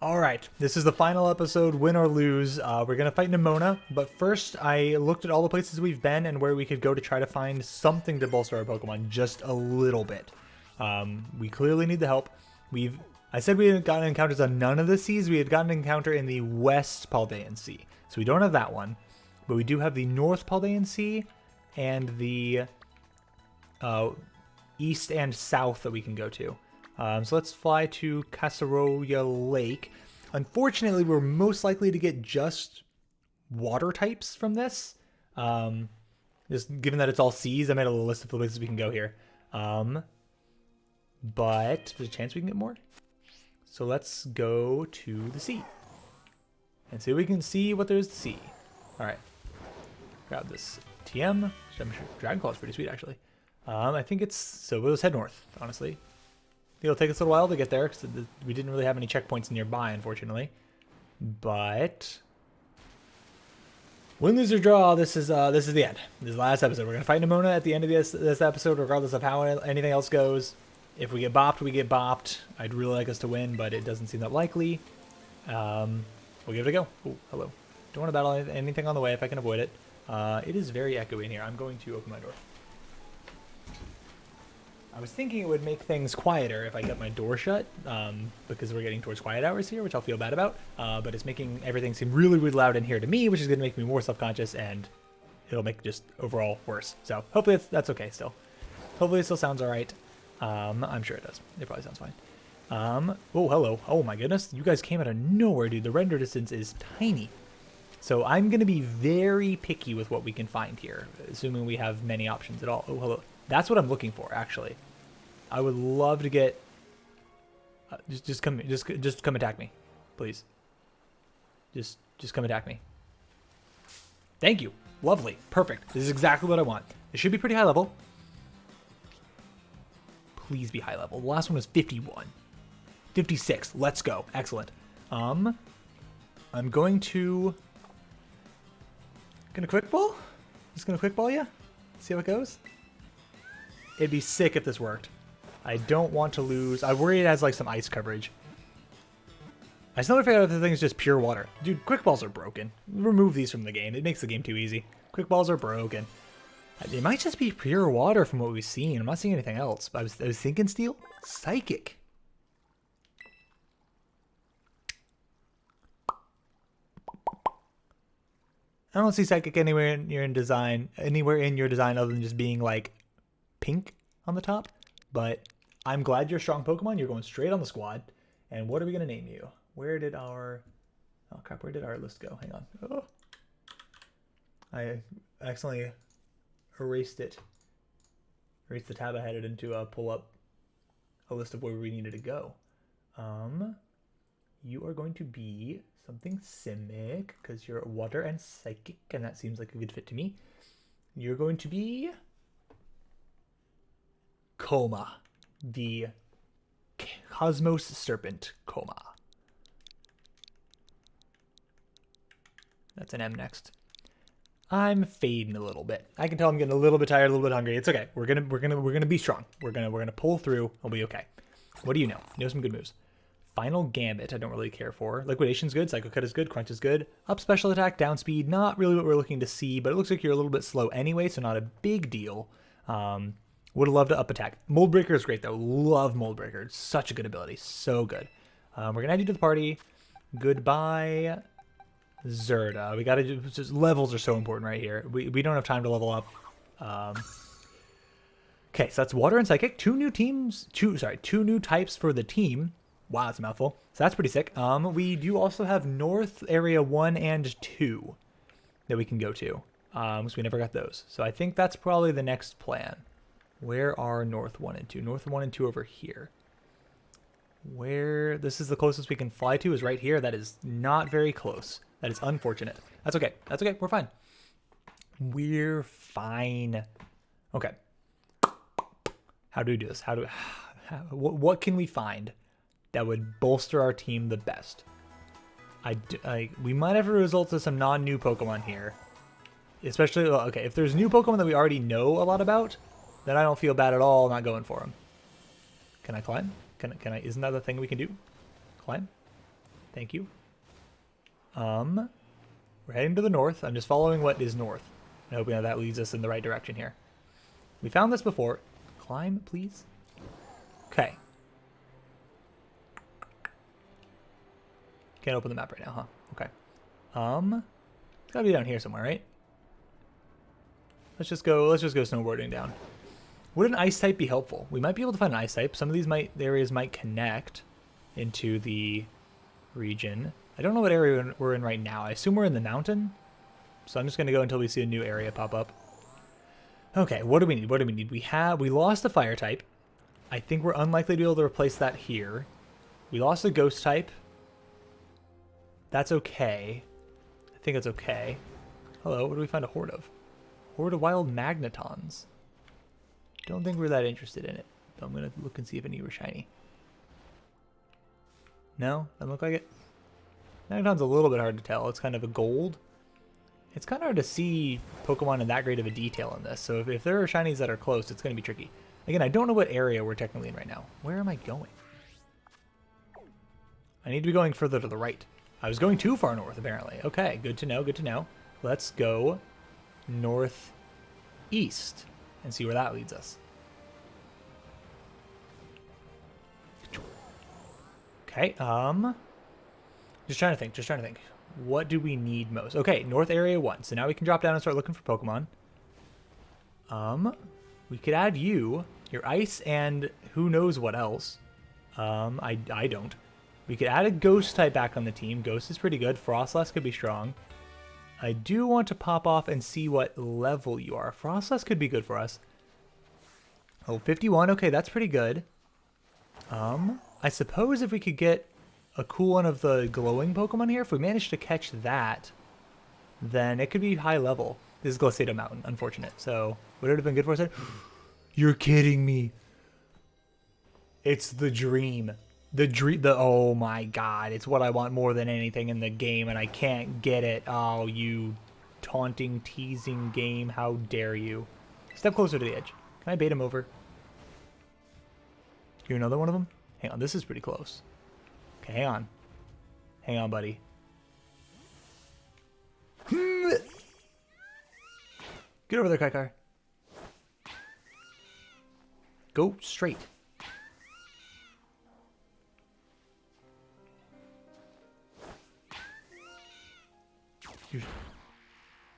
All right, this is the final episode, win or lose. We're going to fight Nemona, but first I looked at all the places we've been and where we could go to try to find something to bolster our Pokemon just a little bit. We clearly need the help. I said we hadn't gotten encounters on none of the seas. We had gotten an encounter in the West Paldean Sea, so we don't have that one. But we do have the North Paldean Sea and the East and South that we can go to. So let's fly to Casaroya Lake. Unfortunately, we're most likely to get just water types from this. Just given that it's all seas, I made a little list of the places we can go here. But there's a chance we can get more. So let's go to the sea and see if we can see what there is to see. All right, grab this TM. I'm sure Dragon Claw is pretty sweet, actually. I think it's so. Let's head north. Honestly. It'll take us a little while to get there because we didn't really have any checkpoints nearby, unfortunately. But win, lose, or draw, this is the end. This is the last episode. We're gonna fight Nemona at the end of this episode, regardless of how anything else goes. If we get bopped, we get bopped. I'd really like us to win, but it doesn't seem that likely. We'll give it a go. Oh, hello. Don't want to battle anything on the way if I can avoid it. It is very echoey in here. I'm going to open my door. I was thinking it would make things quieter if I kept my door shut, because we're getting towards quiet hours here, which I'll feel bad about. But it's making everything seem really, really loud in here to me, which is going to make me more self-conscious, and it'll make just overall worse. So hopefully that's okay still. Hopefully it still sounds all right. I'm sure it does. It probably sounds fine. Oh, hello. Oh my goodness. You guys came out of nowhere, dude. The render distance is tiny. So I'm going to be very picky with what we can find here, assuming we have many options at all. Oh, hello. That's what I'm looking for, actually. I would love to get. Just come attack me, please. Just come attack me. Thank you. Lovely. Perfect. This is exactly what I want. It should be pretty high level. Please be high level. The last one was 51. 56. Let's go. Excellent. I'm going to. Gonna quick ball? Just gonna quick ball you? See how it goes? It'd be sick if this worked. I don't want to lose. I worry it has like some ice coverage. I still never figured out if the thing is just pure water. Dude, quick balls are broken. Remove these from the game. It makes the game too easy. Quick balls are broken. It might just be pure water from what we've seen. I'm not seeing anything else. I was thinking steel. Psychic. I don't see psychic anywhere in your design other than just being like pink on the top. But I'm glad you're a strong Pokemon. You're going straight on the squad. And what are we going to name you? Where did our list go? Hang on. Oh. I accidentally erased it. Erased the tab I had it into pull up a list of where we needed to go. You are going to be something Simic because you're water and psychic, and that seems like a good fit to me. You're going to be Coma, the Cosmos Serpent Coma. That's an M next. I'm fading a little bit. I can tell I'm getting a little bit tired, a little bit hungry. It's okay. We're gonna be strong. We're gonna pull through. We'll be okay. What do you know? You know some good moves. Final Gambit, I don't really care for. Liquidation's good. Psycho Cut is good. Crunch is good. Up special attack, down speed. Not really what we're looking to see, but it looks like you're a little bit slow anyway, so not a big deal. Would have loved to up attack. Mold Breaker is great though. Love Mold Breaker. It's such a good ability. So good. We're gonna add you to the party. Goodbye, Zerda. We gotta do. Just levels are so important right here. We don't have time to level up. Okay, so that's water and psychic. Two new types for the team. Wow, that's a mouthful. So that's pretty sick. We do also have North Area 1 and 2 that we can go to. Because we never got those. So I think that's probably the next plan. Where are North 1 and 2? North 1 and 2 over here. Where this is the closest we can fly to is right here. That is not very close. That is unfortunate. That's okay. That's okay. We're fine. We're fine. Okay. How do we do this? What can we find that would bolster our team the best? We might have to resort to some non-new Pokemon here. Especially, okay, if there's new Pokemon that we already know a lot about, then I don't feel bad at all not going for them. Can I climb? Can I? Isn't that the thing we can do? Climb? Thank you. We're heading to the north. I'm just following what is north. And hoping that leads us in the right direction here. We found this before. Climb, please. Okay. Can't open the map right now, huh? Okay. It's gotta be down here somewhere, right? Let's just go snowboarding down. Would an ice type be helpful? We might be able to find an ice type. Some of these areas might connect into the region. I don't know what area we're in right now. I assume we're in the mountain. So I'm just gonna go until we see a new area pop up. Okay, what do we need? What do we need? We lost the fire type. I think we're unlikely to be able to replace that here. We lost the ghost type. That's okay. I think it's okay. Hello, what do we find a horde of? Horde of wild magnetons. Don't think we're that interested in it. But I'm gonna look and see if any were shiny. No, doesn't look like it. Magneton's a little bit hard to tell. It's kind of a gold. It's kind of hard to see Pokemon in that great of a detail in this. So if there are shinies that are close, it's going to be tricky. Again, I don't know what area we're technically in right now. Where am I going? I need to be going further to the right. I was going too far north, apparently. Okay, good to know, good to know. Let's go northeast and see where that leads us. Okay, just trying to think. What do we need most? Okay, North Area 1. So now we can drop down and start looking for Pokemon. We could add you, your ice, and who knows what else. I don't. We could add a ghost type back on the team. Ghost is pretty good. Frostlass could be strong. I do want to pop off and see what level you are. Frostlass could be good for us. Oh, 51. Okay, that's pretty good. I suppose if we could get a cool one of the glowing Pokemon here, if we manage to catch that, then it could be high level. This is Glaciado Mountain, unfortunate. So, would it have been good for us? You're kidding me. It's the dream. Oh my god, it's what I want more than anything in the game, and I can't get it. Oh, you taunting, teasing game, how dare you. Step closer to the edge. Can I bait him over? You're another one of them? Hang on, this is pretty close. Okay, hang on. Hang on, buddy. Get over there, Kaikar. Go straight.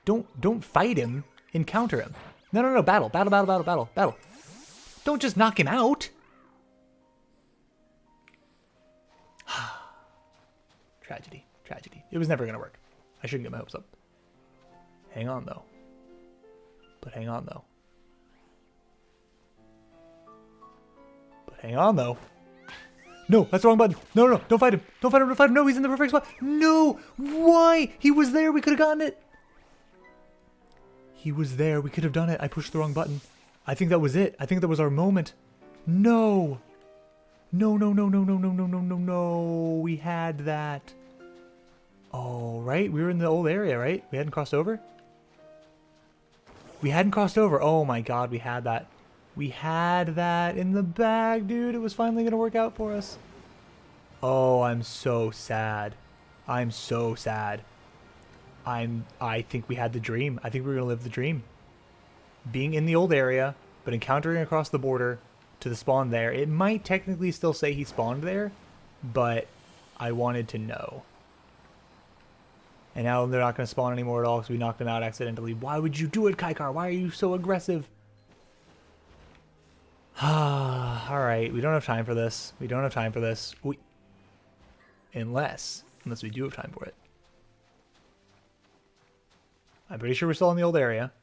Don't fight him. Encounter him. No. Battle. Don't just knock him out. Tragedy. It was never going to work. I shouldn't get my hopes up. Hang on, though. No, that's the wrong button. No, don't fight him. Don't fight him. No, he's in the perfect spot. No, why? He was there. We could have gotten it. He was there. We could have done it. I pushed the wrong button. I think that was it. I think that was our moment. No. No. We had that. Oh, right? We were in the old area, right? We hadn't crossed over? Oh my god, we had that. We had that in the bag, dude. It was finally going to work out for us. Oh, I'm so sad. I think we had the dream. I think we were going to live the dream. Being in the old area, but encountering across the border to the spawn there. It might technically still say he spawned there, but I wanted to know. And now they're not going to spawn anymore at all because we knocked them out accidentally. Why would you do it, Kaikar? Why are you so aggressive? Alright, we don't have time for this. Unless we do have time for it. I'm pretty sure we're still in the old area.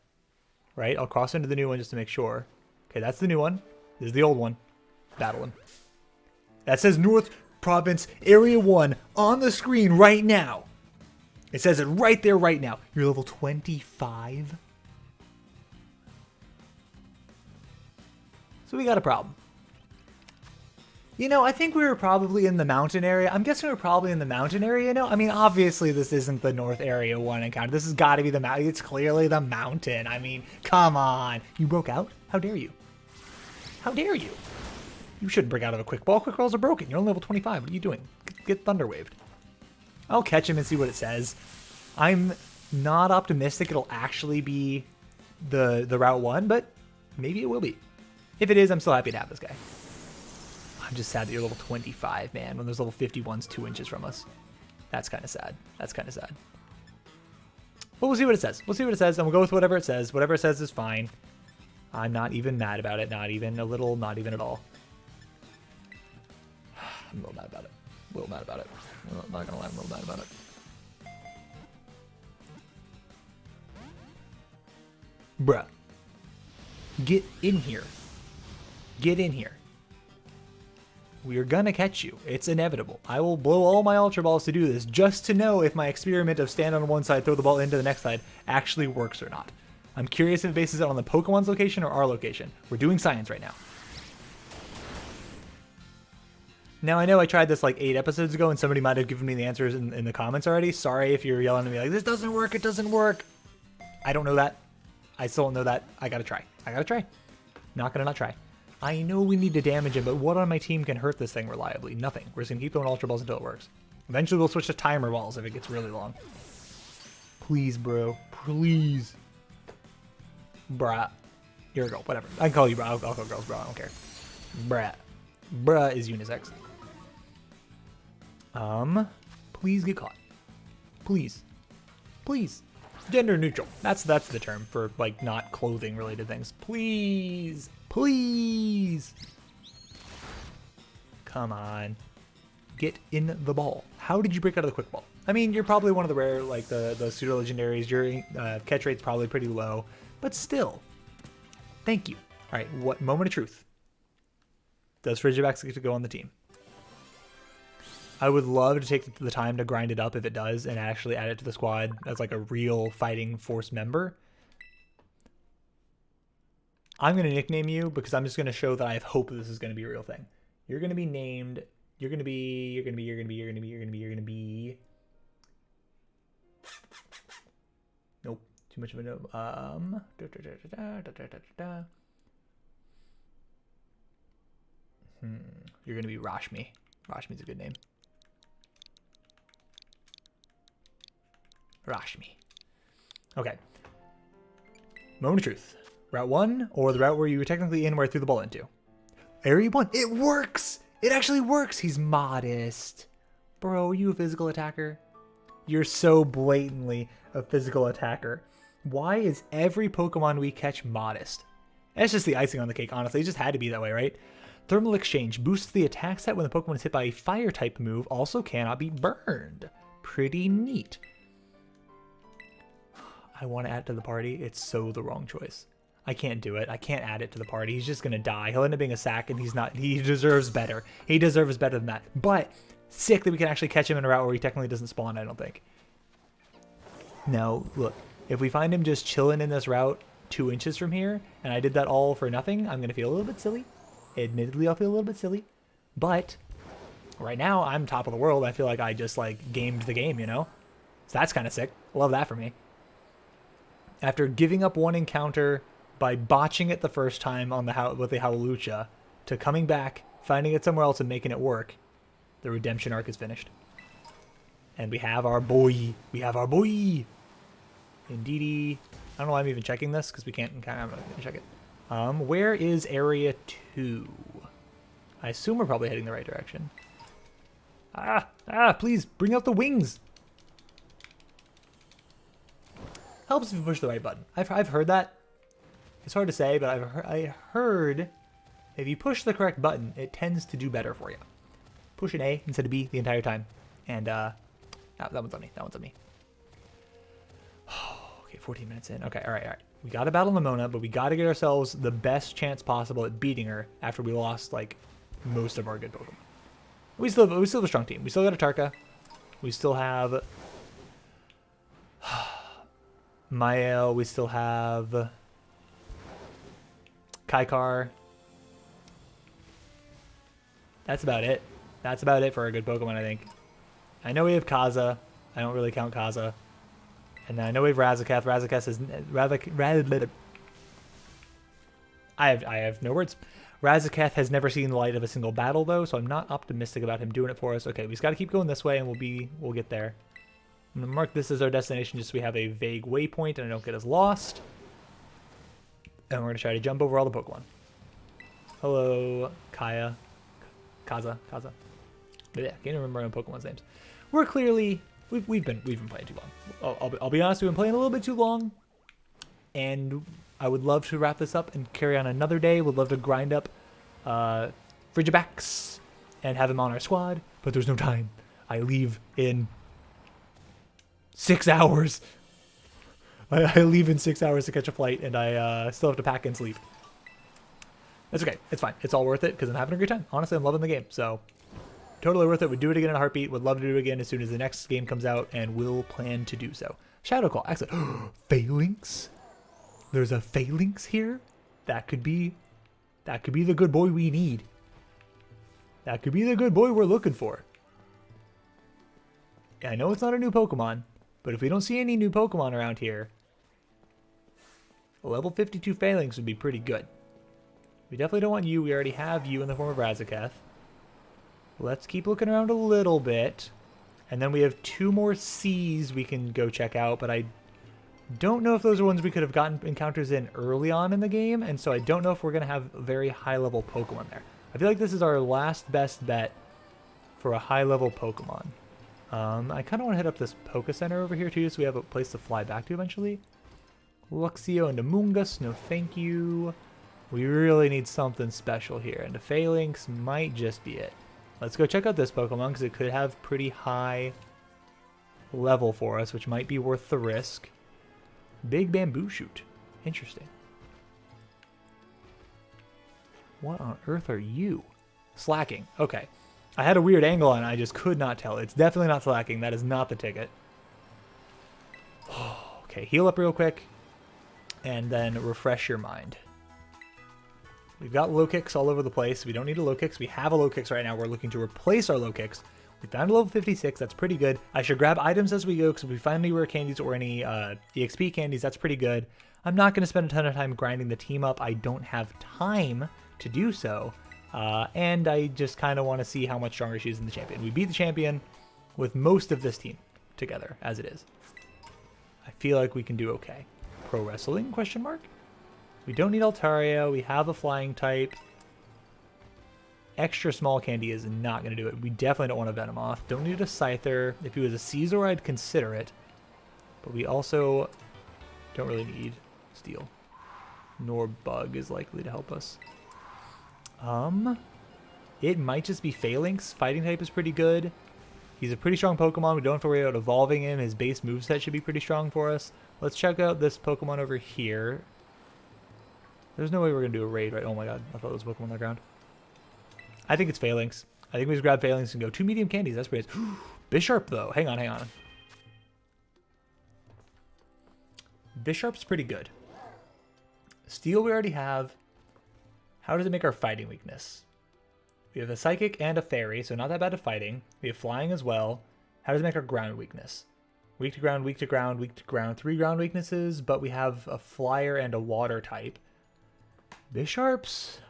Right? I'll cross into the new one just to make sure. Okay, that's the new one. This is the old one. Battle him. That says North Province Area 1 on the screen right now. It says it right there right now. You're level 25? So we got a problem. You know, I think we were probably in the mountain area. I'm guessing we're probably in the mountain area, you know? I mean, obviously this isn't the North Area 1 encounter. This has got to be the mountain. It's clearly the mountain. I mean, come on. You broke out? How dare you? How dare you? You shouldn't break out of a quick ball. Quick balls are broken. You're only level 25. What are you doing? Get thunder waved. I'll catch him and see what it says. I'm not optimistic it'll actually be the Route 1, but maybe it will be. If it is, I'm still happy to have this guy. I'm just sad that you're level 25, man, when there's level 51s 2 inches from us. That's kind of sad. That's kind of sad. But we'll see what it says. We'll see what it says, and we'll go with whatever it says. Whatever it says is fine. I'm not even mad about it. Not even a little. Not even at all. I'm a little mad about it. A little mad about it. I'm not gonna lie, I'm a little mad about it. Bruh. Get in here. Get in here. We're gonna catch you. It's inevitable. I will blow all my Ultra Balls to do this, just to know if my experiment of stand on one side, throw the ball into the next side actually works or not. I'm curious if it bases it on the Pokemon's location or our location. We're doing science right now. Now, I know I tried this like 8 episodes ago, and somebody might have given me the answers in the comments already. Sorry if you're yelling at me like, this doesn't work, it doesn't work. I don't know that. I still don't know that. I gotta try. I gotta try. Not gonna not try. I know we need to damage him, but what on my team can hurt this thing reliably? Nothing. We're just gonna keep throwing Ultra Balls until it works. Eventually, we'll switch to Timer Balls if it gets really long. Please, bro. Please. Bruh. You're a girl. Whatever. I can call you bro. I'll call girls bro. I don't care. Bruh. Bruh is unisex. Please get caught. Please. Please. Gender neutral. That's the term for, like, not clothing related things. Please. Please. Come on. Get in the ball. How did you break out of the quick ball? I mean, you're probably one of the rare, like, the pseudo legendaries. Your catch rate's probably pretty low, but still. Thank you. All right, what moment of truth? Does Frigivax get to go on the team? I would love to take the time to grind it up if it does and actually add it to the squad as like a real fighting force member. I'm going to nickname you because I'm just going to show that I have hope this is going to be a real thing. You're going to be named, you're going to be nope, too much of a no. You're going to be Rashmi. Rashmi's a good name. Rashmi. Okay. Moment of truth. Route 1 or the route where you were technically in where I threw the ball into? Area 1. It works! It actually works! He's modest. Bro, are you a physical attacker? You're so blatantly a physical attacker. Why is every Pokemon we catch modest? That's just the icing on the cake, honestly. It just had to be that way, right? Thermal Exchange boosts the attack stat when the Pokemon is hit by a fire type move, also cannot be burned. Pretty neat. I want to add it to the party. It's so the wrong choice. I can't do it. I can't add it to the party. He's just going to die. He'll end up being a sack, and he's not. He deserves better. He deserves better than that. But sick that we can actually catch him in a route where he technically doesn't spawn, I don't think. No, look. If we find him just chilling in this route 2 inches from here, and I did that all for nothing, I'm going to feel a little bit silly. Admittedly, I'll feel a little bit silly. But right now, I'm top of the world. I feel like I just, like, gamed the game, you know? So that's kind of sick. Love that for me. After giving up one encounter by botching it the first time on with the Howlucha, to coming back, finding it somewhere else and making it work, the redemption arc is finished. And we have our boy. We have our boy. Indeedy. I don't know why I'm even checking this, because we can't. I'm not going to check it. Where is Area 2? I assume we're probably heading the right direction. Please, bring out the wings. Helps if you push the right button. I've heard that. It's hard to say, but I heard if you push the correct button, it tends to do better for you. Push an A instead of B the entire time. And, that one's on me. That one's on me. Okay, 14 minutes in. Okay, all right. We got to battle Nimona, but we got to get ourselves the best chance possible at beating her after we lost, like, most of our good Pokemon. We still have a strong team. We still got a Tarka. We still have Mael. We still have Kaikar. That's about it. That's about it for a good Pokemon, I think. I know we have Kaza. I don't really count Kaza. And then I know we have Razaketh. Razaketh is I have no words. Razaketh has never seen the light of a single battle, though, so I'm not optimistic about him doing it for us. Okay, we just got to keep going this way, and we'll get there. I'm going to mark this as our destination just so we have a vague waypoint and I don't get us lost. And we're going to try to jump over all the Pokemon. Hello, Kaza. But yeah, can't even remember my own Pokemon's names. We're clearly... We've been playing too long. I'll be honest, we've been playing a little bit too long. And I would love to wrap this up and carry on another day. Would love to grind up Frigibax and have him on our squad, but there's no time. I leave in 6 hours. I leave in 6 hours to catch a flight, and I still have to pack and sleep. That's okay. It's fine. It's all worth it because I'm having a great time. Honestly, I'm loving the game. So totally worth it. Would do it again in a heartbeat. Would love to do it again as soon as the next game comes out, and will plan to do so. Shadow Call. Excellent. Phalanx. There's a Phalanx here. That could be the good boy we need. That could be the good boy we're looking for. I know it's not a new Pokemon, but if we don't see any new Pokemon around here, a level 52 Phalanx would be pretty good. We definitely don't want you. We already have you in the form of Razaketh. Let's keep looking around a little bit. And then we have 2 more C's we can go check out, but I don't know if those are ones we could have gotten encounters in early on in the game, and so I don't know if we're going to have very high-level Pokemon there. I feel like this is our last best bet for a high-level Pokemon. I kind of want to hit up this Poké Center over here, too, so we have a place to fly back to eventually. Luxio and Amoonguss, no thank you. We really need something special here, and the Phalanx might just be it. Let's go check out this Pokemon, because it could have pretty high level for us, which might be worth the risk. Big Bamboo Shoot. Interesting. What on earth are you? Slacking. Okay. I had a weird angle on it. I just could not tell. It's definitely not slacking. That is not the ticket. Okay, heal up real quick. And then refresh your mind. We've got low kicks all over the place. We don't need a low kicks. We have a low kicks right now. We're looking to replace our low kicks. We found a level 56. That's pretty good. I should grab items as we go because if we find any rare candies or any EXP candies, that's pretty good. I'm not going to spend a ton of time grinding the team up. I don't have time to do so. And I just kind of want to see how much stronger she is than the champion. We beat the champion with most of this team together as it is. I feel like we can do okay. Pro Wrestling, question mark? We don't need Altaria. We have a flying type. Extra small candy is not going to do it. We definitely don't want a Venomoth. Don't need a Scyther. If he was a Caesar, I'd consider it. But we also don't really need Steel. Nor Bug is likely to help us. It might just be Phalanx. Fighting type is pretty good. He's a pretty strong Pokemon. We don't have to worry about evolving him. His base moveset should be pretty strong for us. Let's check out this Pokemon over here. There's no way we're going to do a raid, right? Oh my god. I thought there was a Pokemon on the ground. I think it's Phalanx. I think we just grab Phalanx and go 2 medium candies. That's pretty good. Bisharp, though. Hang on. Bisharp's pretty good. Steel we already have. How does it make our fighting weakness? We have a Psychic and a Fairy, so not that bad at fighting. We have Flying as well. How does it make our ground weakness? Weak to ground, weak to ground, weak to ground. 3 ground weaknesses, but we have a Flyer and a Water type. Bisharp's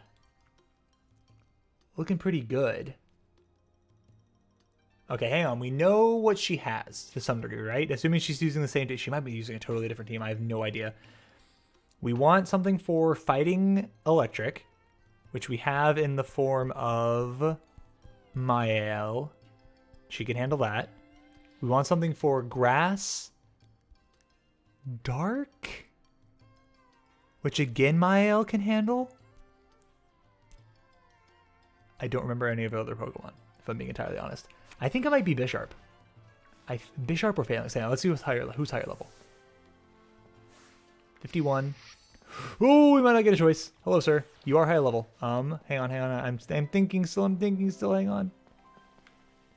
looking pretty good. Okay, hang on. We know what she has to some degree, right? Assuming she's using the same team. She might be using a totally different team. I have no idea. We want something for fighting electric, which we have in the form of Mael. She can handle that. We want something for grass, dark, which again Mael can handle. I don't remember any of the other Pokemon, if I'm being entirely honest. I think it might be Bisharp. Bisharp or Phalanx. Hang on, let's see who's higher level. 51. Oh, we might not get a choice. Hello, sir. You are high level. Hang on. I'm thinking still. Hang on.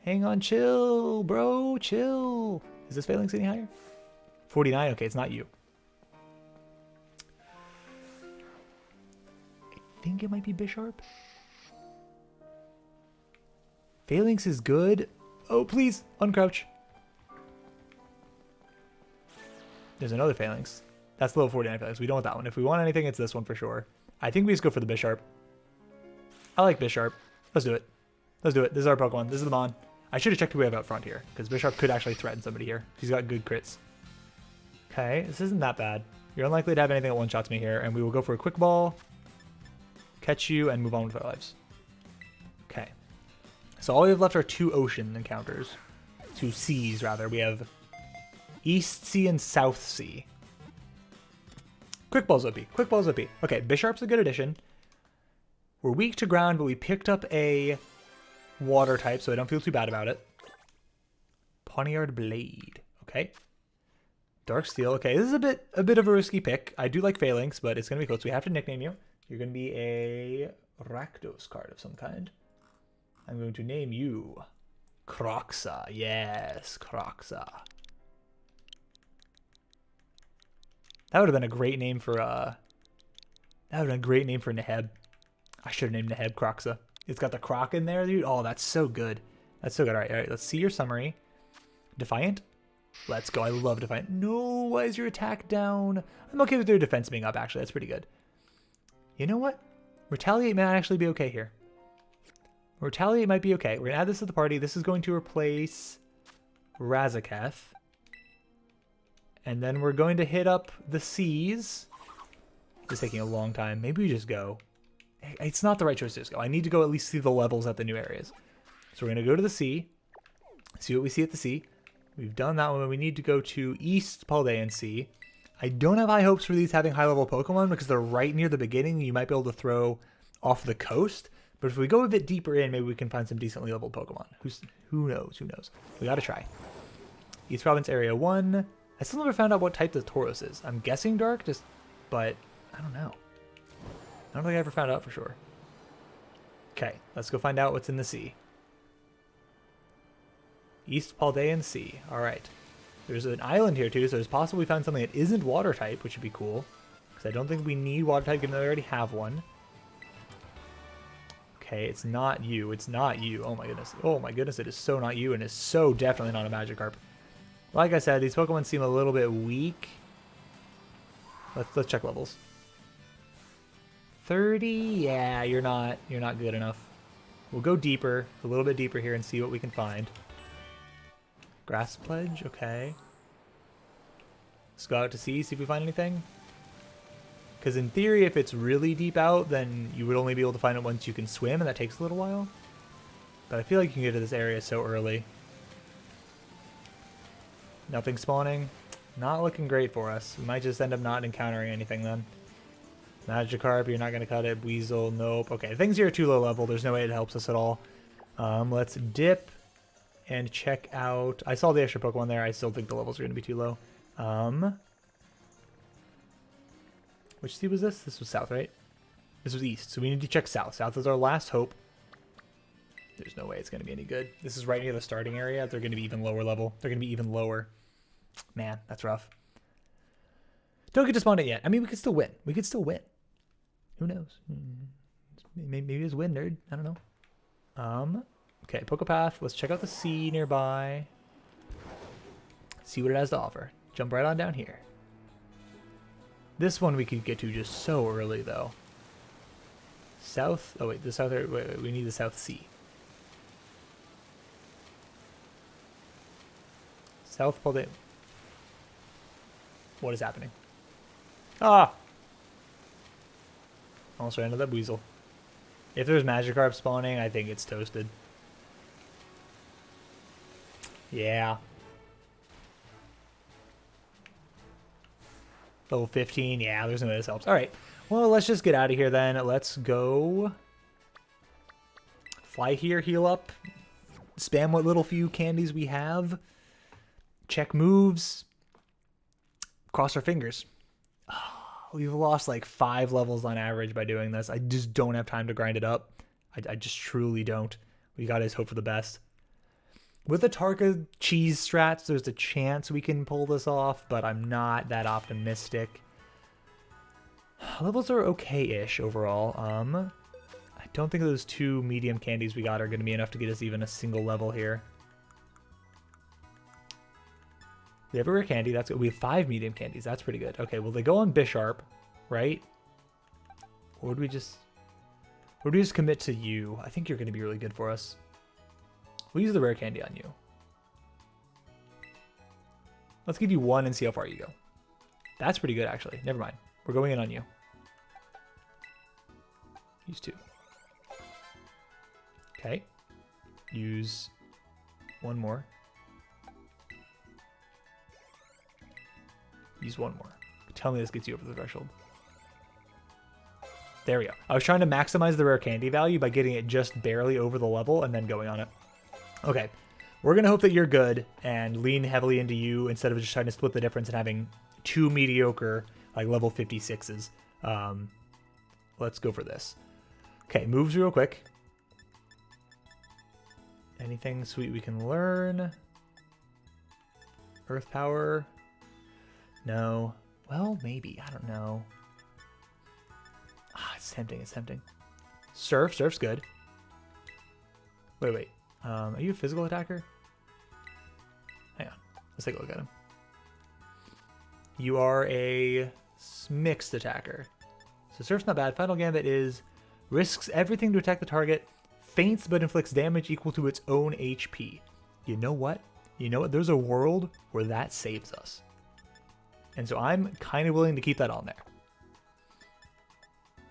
Hang on, chill, bro. Chill. Is this Phalanx any higher? 49. Okay, it's not you. I think it might be Bisharp. Phalanx is good. Oh, please, uncrouch. There's another Phalanx. That's the level 49 Phalanx. We don't want that one. If we want anything, it's this one for sure. I think we just go for the Bisharp. I like Bisharp. Let's do it. Let's do it. This is our Pokemon. This is the Mon. I should have checked who we have out front here, because Bisharp could actually threaten somebody here. He's got good crits. Okay, this isn't that bad. You're unlikely to have anything that one-shots me here, and we will go for a Quick Ball, catch you, and move on with our lives. Okay. So all we have left are 2 ocean encounters. 2 seas, rather. We have East Sea and South Sea. Quick Ball's OP. Quick Ball's OP. Okay, Bisharp's a good addition. We're weak to ground, but we picked up a water type, so I don't feel too bad about it. Poniard Blade. Okay. Dark Steel. Okay, this is a bit of a risky pick. I do like Phalanx, but it's going to be close. We have to nickname you. You're going to be a Rakdos card of some kind. I'm going to name you Croxa. Yes, Croxa. That would have been a great name for Neheb. I should have named Neheb Croxa. It's got the croc in there, dude. Oh, that's so good. That's so good. All right. Let's see your summary. Defiant. Let's go. I love Defiant. No, why is your attack down? I'm okay with your defense being up, actually. That's pretty good. You know what? Retaliate might actually be okay here. Retaliate might be okay. We're going to add this to the party. This is going to replace Razaketh. And then we're going to hit up the seas. It's taking a long time. Maybe we just go. It's not the right choice to just go. I need to go at least see the levels at the new areas. So we're going to go to the sea. See what we see at the sea. We've done that one. We need to go to East Paldean Sea. I don't have high hopes for these having high-level Pokemon because they're right near the beginning. You might be able to throw off the coast. But if we go a bit deeper in, maybe we can find some decently leveled Pokemon. Who knows? Who knows? We got to try. East Province Area 1. I still never found out what type the Tauros is. I'm guessing Dark, but I don't know. I don't think I ever found out for sure. Okay, let's go find out what's in the sea. East Paldean Sea. All right. There's an island here too, so it's possible we found something that isn't water type, which would be cool. Because I don't think we need water type, given that I already have one. Okay, it's not you. It's not you. Oh my goodness. Oh my goodness, it is so not you, and it's so definitely not a Magikarp. Like I said, these Pokemon seem a little bit weak. Let's check levels. 30? Yeah, you're not good enough. We'll go deeper, a little bit deeper here and see what we can find. Grass Pledge, okay. Let's go out to sea, see if we find anything. Because in theory, if it's really deep out, then you would only be able to find it once you can swim, and that takes a little while. But I feel like you can get to this area so early. Nothing spawning. Not looking great for us. We might just end up not encountering anything then. Magikarp, you're not going to cut it. Weasel, nope. Okay, things here are too low level. There's no way it helps us at all. Let's dip and check out... I saw the extra Pokemon there. I still think the levels are going to be too low. Which sea was this? This was south, right? This was east, so we need to check south. South is our last hope. There's no way it's going to be any good. This is right near the starting area. They're going to be even lower level. They're going to be even lower. Man, that's rough. Don't get to spawn it yet. I mean, we could still win. We could still win. Who knows? Maybe it's win, nerd. I don't know. Okay, Pokepath. Let's check out the sea nearby. See what it has to offer. Jump right on down here. This one we could get to just so early, though. South. Oh wait, the south. Wait, we need the South Sea. South Paldean. What is happening? Ah! Almost ran into that Weasel. If there's Magikarp spawning, I think it's toasted. Yeah. Level 15. Yeah, there's no way this helps. Alright. Well, let's just get out of here then. Let's go. Fly here, heal up. Spam what little few candies we have. Check moves. Cross our fingers. We've lost like 5 levels on average by doing this. I just don't have time to grind it up. I just truly don't. We gotta just hope for the best. With the Tarka cheese strats, there's a chance we can pull this off, but I'm not that optimistic. Levels are okay-ish overall. I don't think those 2 medium candies we got are going to be enough to get us even a single level here. We have a rare candy. That's good. We have 5 medium candies. That's pretty good. Okay, well, they go on Bisharp, right? Or would we just... Or do we just commit to you? I think you're going to be really good for us. We'll use the rare candy on you. Let's give you 1 and see how far you go. That's pretty good, actually. Never mind. We're going in on you. Use 2. Okay. Use 1 more. Use 1 more. Tell me this gets you over the threshold. There we go. I was trying to maximize the rare candy value by getting it just barely over the level and then going on it. Okay. We're going to hope that you're good and lean heavily into you instead of just trying to split the difference and having 2 mediocre, like level 56s. Let's go for this. Okay, moves real quick. Anything sweet we can learn? Earth power? No. Well, maybe. I don't know. Ah, it's tempting. It's tempting. Surf. Surf's good. Wait. Are you a physical attacker? Hang on. Let's take a look at him. You are a mixed attacker. So Surf's not bad. Final Gambit is risks everything to attack the target, faints but inflicts damage equal to its own HP. You know what? There's a world where that saves us. And so I'm kind of willing to keep that on there.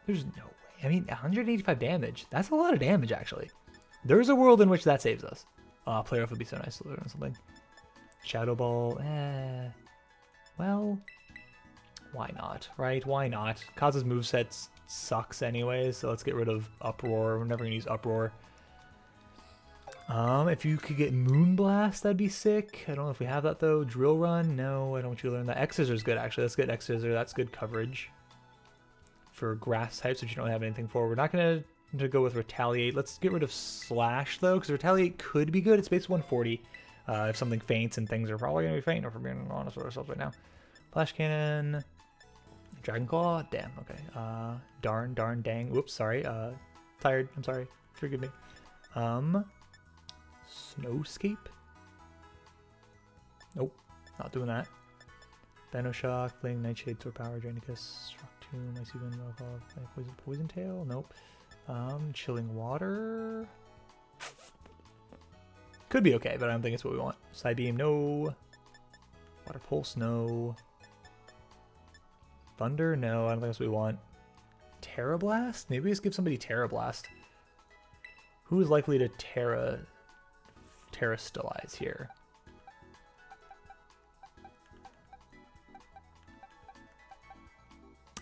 There's no way. I mean, 185 damage. That's a lot of damage, actually. There's a world in which that saves us. Player off would be so nice to learn something. Shadow Ball. Well, why not, right? Why not? Kaza's moveset sucks anyway, so let's get rid of Uproar. We're never going to use Uproar. If you could get Moonblast, that'd be sick. I don't know if we have that, though. Drill Run? No, I don't want you to learn that. X-Scissor good, actually. Let's get X-Scissor. That's good coverage for grass types, which you don't have anything for. We're not going to go with Retaliate. Let's get rid of Slash, though, because Retaliate could be good. It's base 140. If something faints, and things are probably going to be faint, if we're being honest with ourselves right now. Flash Cannon. Dragon Claw? Damn, okay. Darn, dang. Whoops, sorry. Tired. I'm sorry. Forgive me. Snowscape? Nope. Not doing that. Dino Shock, Fling, Nightshade, Sword Power, Dranicus, Rock Tomb, Icy Wind, Poison Tail? Nope. Chilling Water? Could be okay, but I don't think it's what we want. Psybeam, no. Water Pulse, no. Thunder, no. I don't think that's what we want. Terra Blast? Maybe we just give somebody Terra Blast. Who is likely to Terrastalize here?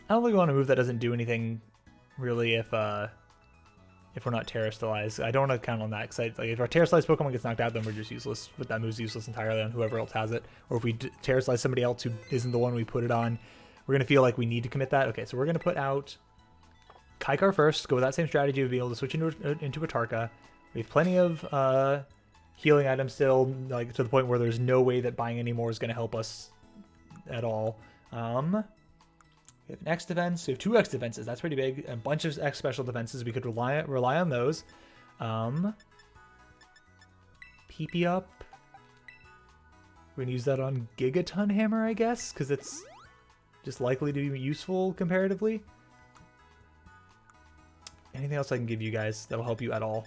I don't think we want to move that doesn't do anything really if we're not Terrastalize. I don't want to count on that because like if our Terrastalize Pokemon gets knocked out, then we're just useless. But that move's useless entirely on whoever else has it. Or if we Terrastalize somebody else who isn't the one we put it on, we're gonna feel like we need to commit that. Okay, so we're gonna put out Kaikar first. Go with that same strategy of being able to switch into a Tarka. We have plenty of healing items still, like to the point where there's no way that buying any more is gonna help us at all. We have an X defense. We have 2 X defenses. That's pretty big. A bunch of X special defenses. We could rely on those. PP up. We're gonna use that on Gigaton Hammer, I guess, because it's just likely to be useful comparatively. Anything else I can give you guys that'll help you at all?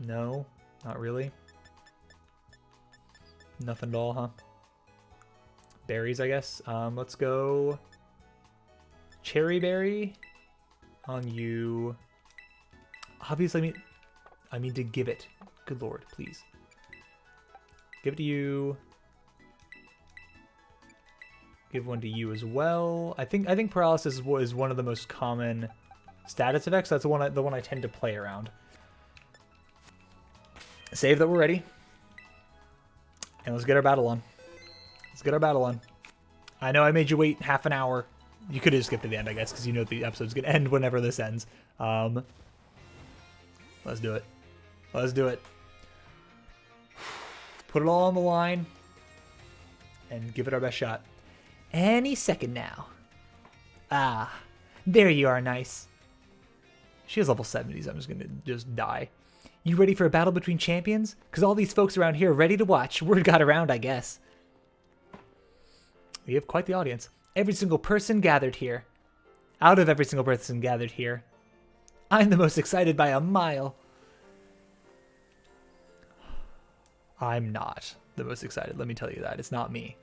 No, not really. Nothing at all, huh? Berries, I guess. Let's go Cherry Berry on you. Obviously, I mean to give it. Good lord, please. Give it to you. Give one to you as well. I think paralysis is one of the most common status effects. That's the one I tend to play around. Save that we're ready. And let's get our battle on. Let's get our battle on. I know I made you wait half an hour. You could have skipped to the end, I guess, because you know the episode's going to end whenever this ends. Let's do it. Let's do it. Put it all on the line. And give it our best shot. Any second now. Ah, there you are, Nyce. She has level 70s. I'm just going to just die. You ready for a battle between champions? Because all these folks around here are ready to watch. Word got around, I guess. We have quite the audience. Every single person gathered here. Out of every single person gathered here, I'm the most excited by a mile. I'm not the most excited, let me tell you that. It's not me.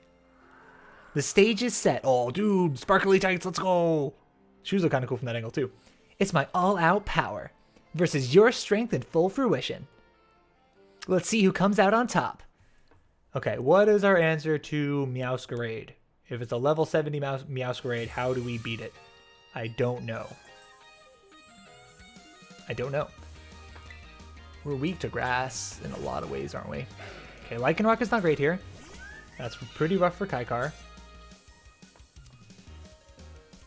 The stage is set. Oh, dude, sparkly tights, let's go. Shoes look kind of cool from that angle, too. It's my all-out power versus your strength in full fruition. Let's see who comes out on top. Okay, what is our answer to Meowscarade? If it's a level 70 Meowscarade, how do we beat it? I don't know. I don't know. We're weak to grass in a lot of ways, aren't we? Okay, Lycanroc is not great here. That's pretty rough for Kaikar.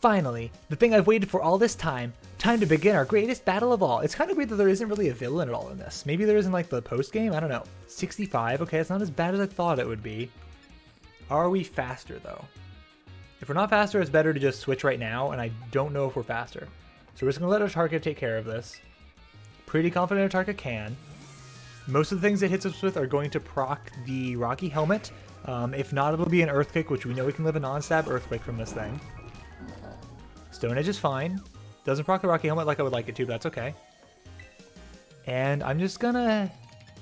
Finally, the thing I've waited for all this time. Time to begin our greatest battle of all. It's kind of weird that there isn't really a villain at all in this. Maybe there isn't like the post-game? I don't know. 65, okay, it's not as bad as I thought it would be. Are we faster though? If we're not faster, it's better to just switch right now, and I don't know if we're faster. So we're just gonna let Otarka take care of this. Pretty confident Otarka can. Most of the things it hits us with are going to proc the Rocky Helmet. If not, it'll be an Earthquake, which we know we can live a non-stab Earthquake from this thing. Stone Edge is fine. Doesn't proc the Rocky Helmet like I would like it to, but that's okay. And I'm just gonna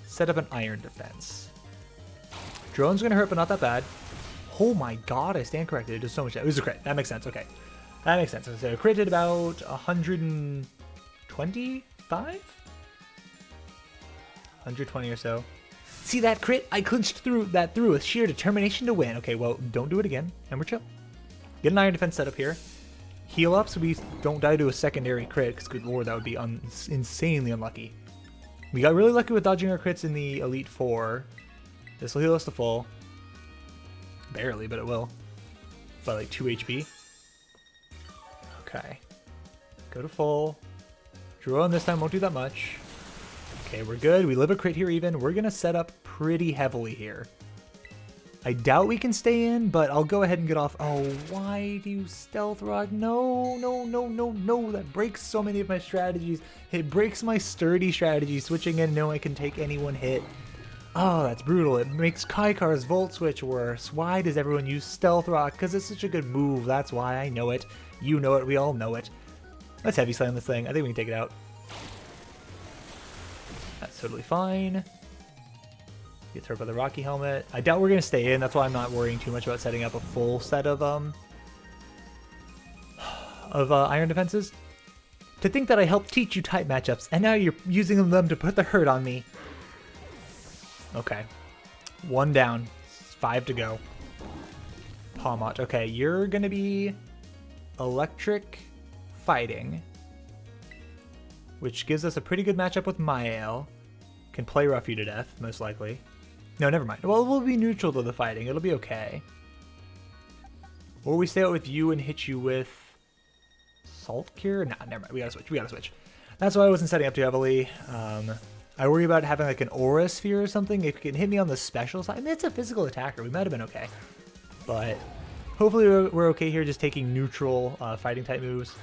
set up an Iron Defense. Drone's gonna hurt, but not that bad. Oh my god, I stand corrected. It does so much damage. It was a crit. That makes sense. Okay. That makes sense. So it critted about 125? 120 or so. See that crit? I clinched through with sheer determination to win. Okay, well, don't do it again. And we're chill. Get an Iron Defense set up here. Heal up so we don't die to a secondary crit, because good lord, that would be insanely unlucky. We got really lucky with dodging our crits in the Elite Four. This will heal us to full. Barely, but it will. By like 2 HP. Okay. Go to full. Drone this time won't do that much. Okay, we're good. We live a crit here even. We're going to set up pretty heavily here. I doubt we can stay in, but I'll go ahead and get off. Oh, why do you Stealth Rock? No, no, no, no, no. That breaks so many of my strategies. It breaks my sturdy strategy. Switching in, no, I can take any one hit. Oh, that's brutal. It makes Kaikar's Volt Switch worse. Why does everyone use Stealth Rock? Because it's such a good move. That's why. I know it. You know it. We all know it. Let's Heavy Slam this thing. I think we can take it out. That's totally fine. Gets hurt by the Rocky Helmet. I doubt we're going to stay in. That's why I'm not worrying too much about setting up a full set of Iron Defenses. To think that I helped teach you type matchups, and now you're using them to put the hurt on me. Okay. 1 down. 5 to go. Palmot. Okay, you're going to be Electric Fighting, which gives us a pretty good matchup with Mael. Can play rough you to death, most likely. No, never mind. Well, we'll be neutral to the fighting. It'll be okay. Or we stay out with you and hit you with Salt Cure? Nah, never mind. We gotta switch. We gotta switch. That's why I wasn't setting up too heavily. I worry about having like an Aura Sphere or something. If it can hit me on the special side. I mean, it's a physical attacker. We might have been okay. But hopefully we're okay here just taking neutral fighting type moves.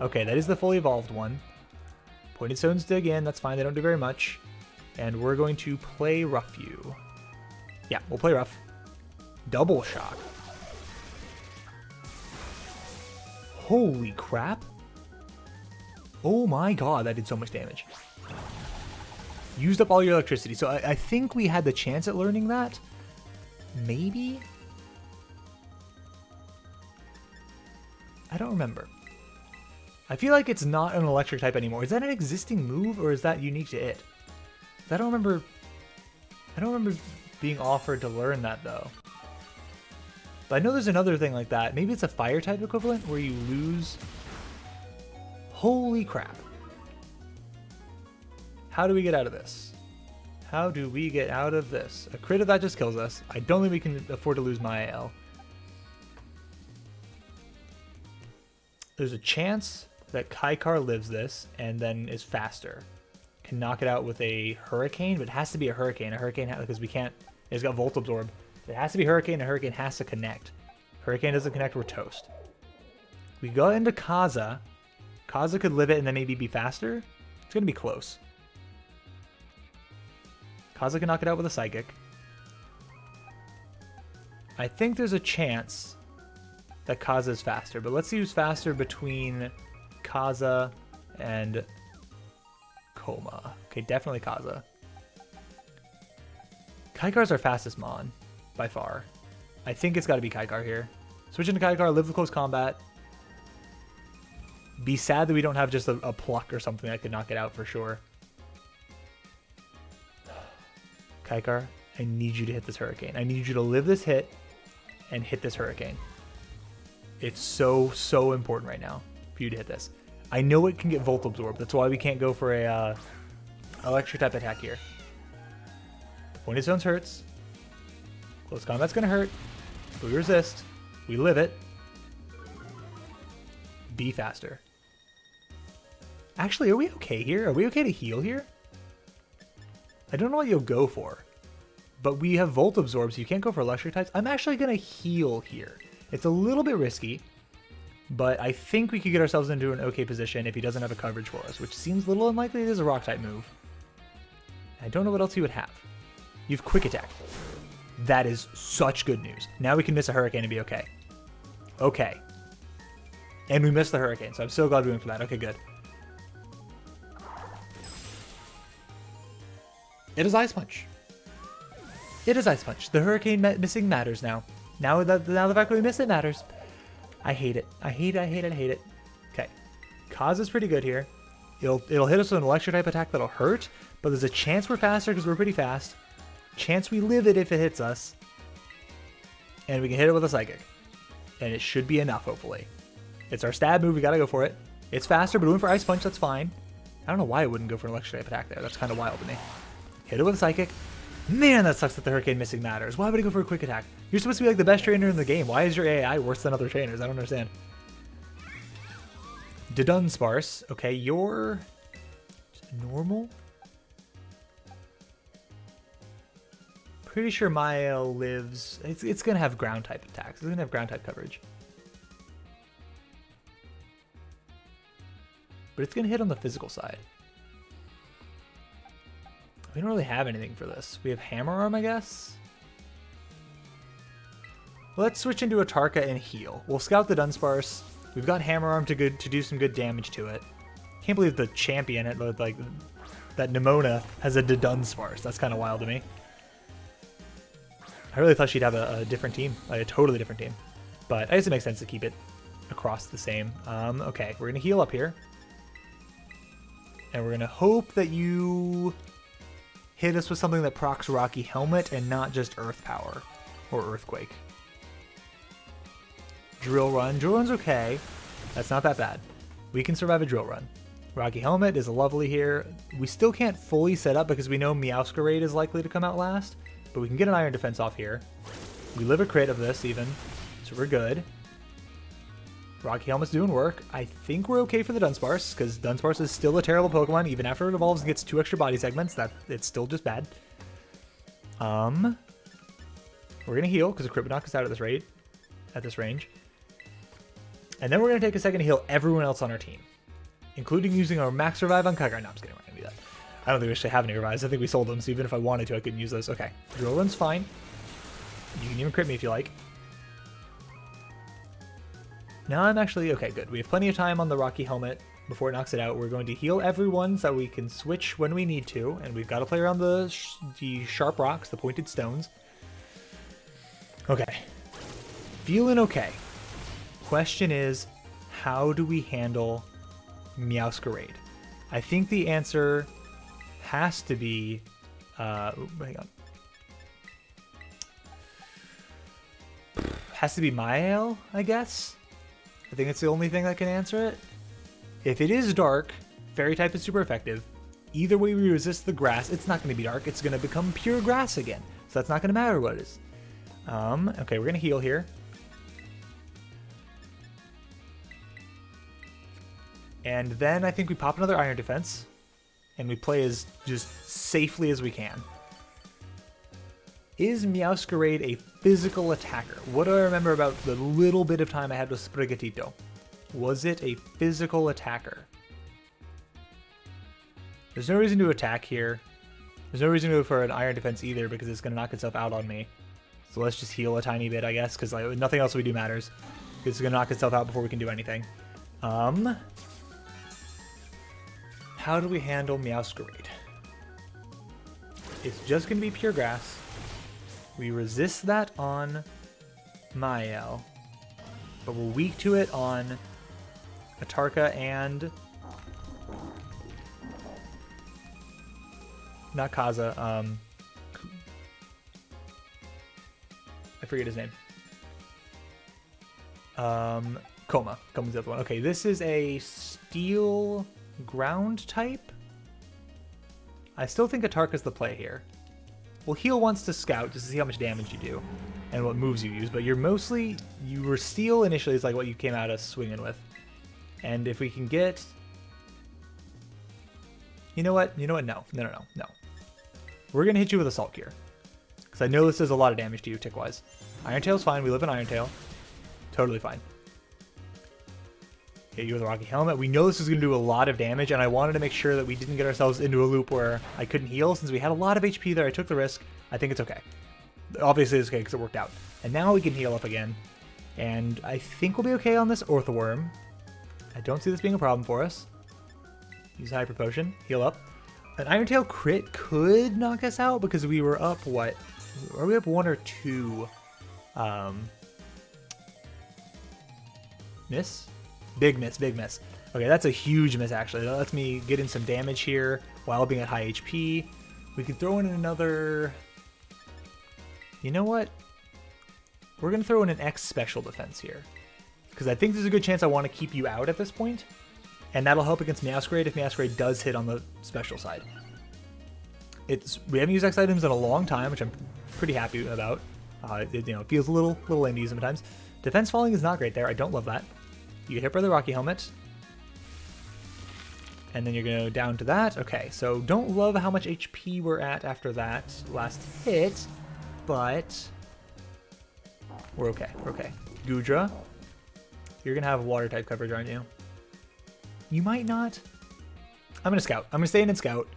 Okay, that is the fully evolved one. Pointed Stones dig in. That's fine. They don't do very much. And we're going to play Rough You. Yeah, we'll play Rough. Double Shock. Holy crap. Oh my god, that did so much damage. Used up all your electricity. So I think we had the chance at learning that. Maybe? I don't remember. I feel like it's not an electric type anymore. Is that an existing move or is that unique to it? I don't remember being offered to learn that though. But I know there's another thing like that. Maybe it's a fire type equivalent where you lose. Holy crap. How do we get out of this? How do we get out of this? A crit of that just kills us. I don't think we can afford to lose Mael. There's a chance that Kaikar lives this and then is faster. Can knock it out with a Hurricane, but it has to be a Hurricane. A Hurricane, because we can't, it's got Volt Absorb. It has to be Hurricane, a Hurricane has to connect. Hurricane doesn't connect, we're toast. We go into Kaza. Kaza could live it and then maybe be faster. It's going to be close. Kaza can knock it out with a Psychic. I think there's a chance that Kaza's faster, but let's see who's faster between Kaza and Koma. Okay, definitely Kaza. Kaikar's our fastest Mon, by far. I think it's got to be Kaikar here. Switch into Kaikar, live the close combat. Be sad that we don't have just a pluck or something that could knock it out for sure. Kaikar, I need you to hit this Hurricane. I need you to live this hit and hit this Hurricane. It's so important right now for you to hit this. I know it can get Volt Absorb. That's why we can't go for a electric type attack here. Pointed Stones hurts. Close combat's gonna hurt. We resist. We live it. Be faster. Actually, are we okay here? Are we okay to heal here? I don't know what you'll go for. But we have Volt Absorb, so you can't go for electric types. I'm actually gonna heal here. It's a little bit risky, but I think we could get ourselves into an okay position if he doesn't have a coverage for us, which seems a little unlikely. It is a rock type move. I don't know what else he would have. You have Quick Attack. That is such good news. Now we can miss a Hurricane and be okay. Okay. And we missed the Hurricane, so I'm so glad we went for that. Okay, good. It is Ice Punch. It is Ice Punch. The Hurricane missing matters now. Now the fact that we miss it matters. I hate it. I hate it. Okay. Kaza's pretty good here. It'll hit us with an electric type attack that'll hurt, but there's a chance we're faster because we're pretty fast. Chance we live it if it hits us. And we can hit it with a Psychic. And it should be enough, hopefully. It's our stab move. We gotta go for it. It's faster, but it went for Ice Punch. That's fine. I don't know why it wouldn't go for an electric type attack there. That's kind of wild to me. Hit it with a Psychic. Man, that sucks that the Hurricane missing matters. Why would he go for a Quick Attack? You're supposed to be like the best trainer in the game. Why is your AI worse than other trainers? I don't understand. Dunsparce. Okay, you're normal. Pretty sure Mael lives. It's gonna have ground type attacks. It's gonna have ground type coverage. But it's gonna hit on the physical side. We don't really have anything for this. We have Hammer Arm, I guess. Let's switch into a Tarka and heal. We'll scout the Dunsparce. We've got Hammer Arm to do some good damage to it. Can't believe the champion like that Nimona has a Dunsparce. That's kind of wild to me. I really thought she'd have a different team, like a totally different team. But I guess it makes sense to keep it across the same. Okay, we're gonna heal up here, and we're gonna hope that you hit us with something that procs Rocky Helmet and not just Earth Power or Earthquake. Drill Run. Drill Run's okay. That's not that bad. We can survive a Drill Run. Rocky Helmet is lovely here. We still can't fully set up because we know Meowscarade is likely to come out last, but we can get an Iron Defense off here. We live a crit of this even, so we're good. Rocky Helmet's doing work. I think we're okay for the Dunsparce, because Dunsparce is still a terrible Pokemon. Even after it evolves and gets 2 extra body segments, it's still just bad. We're going to heal, because the crit would knock us out at this range. And then we're going to take a second to heal everyone else on our team, including using our Max Revive on Kaikar. No, I'm just kidding. We're going to do that. I don't think we actually have any revives. I think we sold them, so even if I wanted to, I couldn't use those. Okay. Drill Run's fine. You can even crit me if you like. Now I'm actually... Okay, good. We have plenty of time on the Rocky Helmet before it knocks it out. We're going to heal everyone so that we can switch when we need to. And we've got to play around the sharp rocks, the pointed stones. Okay. Feeling okay. Question is, how do we handle Meowscarade? I think the answer has to be... hang on. Has to be Mael, I guess? I think it's the only thing that can answer it. If it is dark, Fairy type is super effective. Either way we resist the grass, it's not going to be dark. It's going to become pure grass again. So that's not going to matter what it is. Okay, we're going to heal here. And then I think we pop another Iron Defense. And we play as just safely as we can. Is Meowscarade a physical attacker? What do I remember about the little bit of time I had with Sprigatito? Was it a physical attacker? There's no reason to attack here. There's no reason to go for an Iron Defense either because it's going to knock itself out on me. So let's just heal a tiny bit, I guess, because like, nothing else we do matters. This is going to knock itself out before we can do anything. How do we handle Meowscarade? It's just going to be pure grass. We resist that on Mael, but we're weak to it on Atarka and not Kaza. I forget his name. Coma. Coma's the other one. Okay, this is a steel ground type. I still think Atarka's the play here. We'll heal once to scout just to see how much damage you do and what moves you use, but you're mostly, you were steel initially is like what you came out of swinging with. And if we can get, you know what? No. We're going to hit you with Assault Cure. Because I know this does a lot of damage to you tick-wise. Iron Tail's fine. We live in Iron Tail. Totally fine. Hit you with a Rocky Helmet. We know this is going to do a lot of damage, and I wanted to make sure that we didn't get ourselves into a loop where I couldn't heal. Since we had a lot of HP there, I took the risk. I think it's okay. Obviously, it's okay because it worked out. And now we can heal up again. And I think we'll be okay on this Orthworm. I don't see this being a problem for us. Use Hyper Potion. Heal up. An Iron Tail crit could knock us out because we were up, what? Are we up 1 or 2? Miss? Big miss, big miss. Okay, that's a huge miss, actually. That lets me get in some damage here while being at high HP. We could throw in another... You know what? We're going to throw in an X special defense here. Because I think there's a good chance I want to keep you out at this point. And that'll help against Meowscarade if Meowscarade does hit on the special side. We haven't used X items in a long time, which I'm pretty happy about. It feels a little lame to use sometimes. Defense falling is not great there. I don't love that. You get hit by the Rocky Helmet. And then you're going to go down to that. Okay, so don't love how much HP we're at after that last hit, but we're okay. We're okay. Goodra, you're going to have water type coverage, aren't you? You might not. I'm going to scout. I'm going to stay in and scout.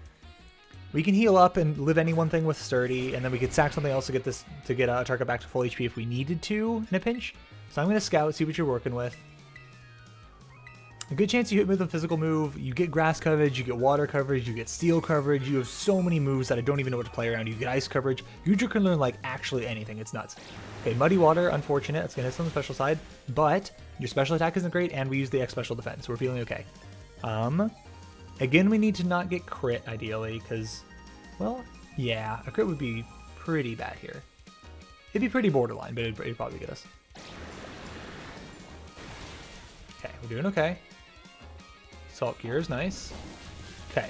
We can heal up and live any one thing with Sturdy, and then we could sack something else to get Atarka back to full HP if we needed to in a pinch. So I'm going to scout, see what you're working with. A good chance you hit me with a physical move. You get grass coverage, you get water coverage, you get steel coverage. You have so many moves that I don't even know what to play around. You get ice coverage. Goodra can learn like actually anything. It's nuts. Okay, Muddy Water, unfortunate. It's going to hit on the special side, but your special attack isn't great, and we use the X special defense. So we're feeling okay. Again, we need to not get crit, ideally, because, well, yeah, a crit would be pretty bad here. It'd be pretty borderline, but it'd probably get us. Okay, we're doing okay. Salt Gear is nice. Okay,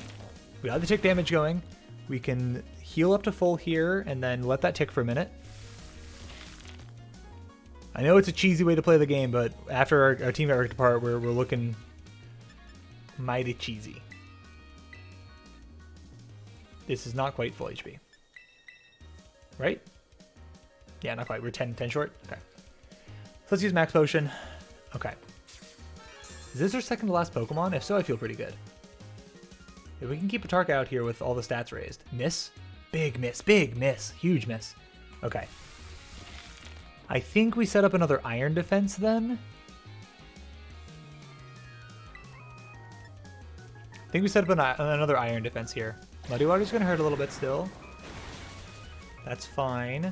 we got the tick damage going. We can heal up to full here, and then let that tick for a minute. I know it's a cheesy way to play the game, but after our team got ripped apart, we're looking mighty cheesy. This is not quite full HP. Right? Yeah, not quite. We're 10 short. Okay. So let's use Max Potion. Okay. Is this our second to last Pokemon? If so, I feel pretty good. If we can keep Atarka out here with all the stats raised. Miss? Big miss. Big miss. Huge miss. Okay. I think we set up another Iron Defense then. I think we set up another Iron Defense here. Muddy Water's going to hurt a little bit still. That's fine.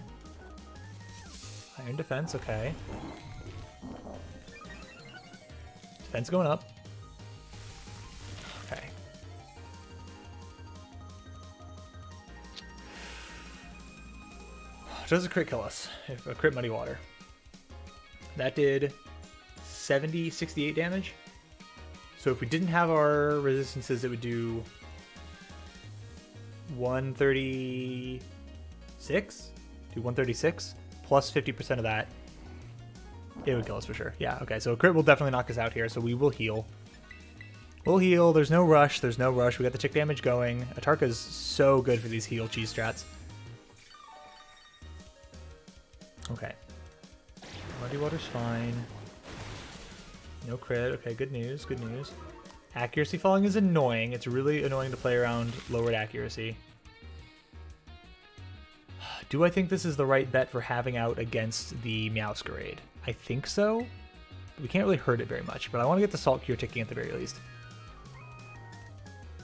Iron Defense, okay. Defense going up. Okay. Does a crit kill us? If a crit Muddy Water. That did 68 damage. So if we didn't have our resistances, it would do 136? Do 136 plus 50% of that. It would kill us for sure. Yeah, okay, so a crit will definitely knock us out here, so we will heal. We'll heal. There's no rush. There's no rush. We got the tick damage going. Atarka is so good for these heal cheese strats. Okay. Muddy Water's fine. No crit. Okay, good news. Good news. Accuracy falling is annoying. It's really annoying to play around lowered accuracy. Do I think this is the right bet for having out against the Meowscarade? I think so. We can't really hurt it very much, but I want to get the Salt Cure ticking at the very least.